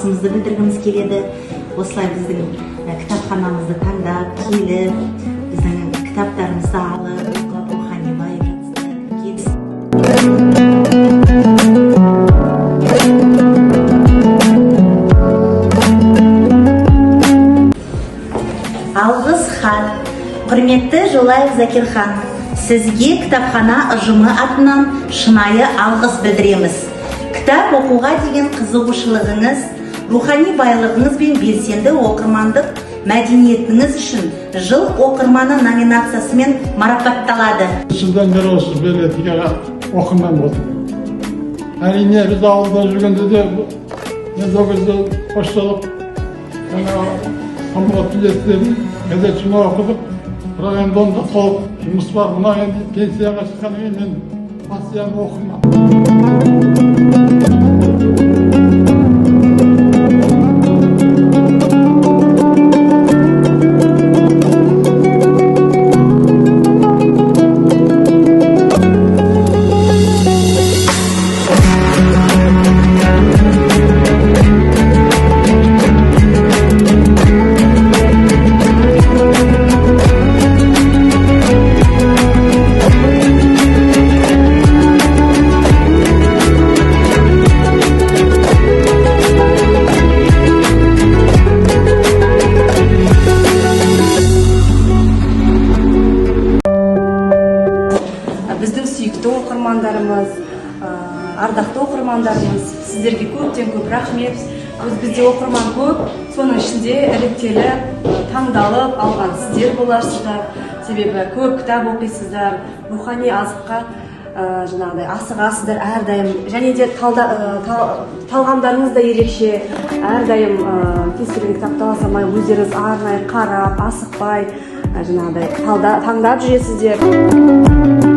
алғысымызды білдіргіміз келеді. Осылай біздің кітапханамызды таңдап, келіп, біздің кітаптарымызды алып, рухани байып Алғыс хат. Құрметті Жолаев Закирхан, сізге кітапхана ұжымы атынан шынайы алғыс білдіреміз. Кітап оқуға деген қызығушылығыңыз, рухани байлығыңыз бен белсенді оқырмандық мәдениетіңіз үшін жыл оқырманы номинациясымен марапатталады. Жылдан бері осы белгіге оқырман болдым. Әрине біз ауылда жүргенде де мен ол кезде қошталып Қамбат билеттерін газетшіні оқыдық. Бірақ енді онда толық жұмыс бар. Мына енді пенсияға шыққаннан кейін мен постоянно оқырман. Біздің сүйікті оқырмандарымыз, ардақты оқырмандарымыз, сіздерге көптен көп рахмет. Бізде оқырман көп, соның ішінде іріктеліп, таңдалып алған сіздер боларсыздар. Себебі көп кітап оқисыздар, рухани азыққа асығасыздар әрдайым. Және де талғамдарыңыз да ерекше, әрдайым кез келген кітапты ала салмай, өздеріңіз арнайы қарап, асықпай таңдап жүресіздер.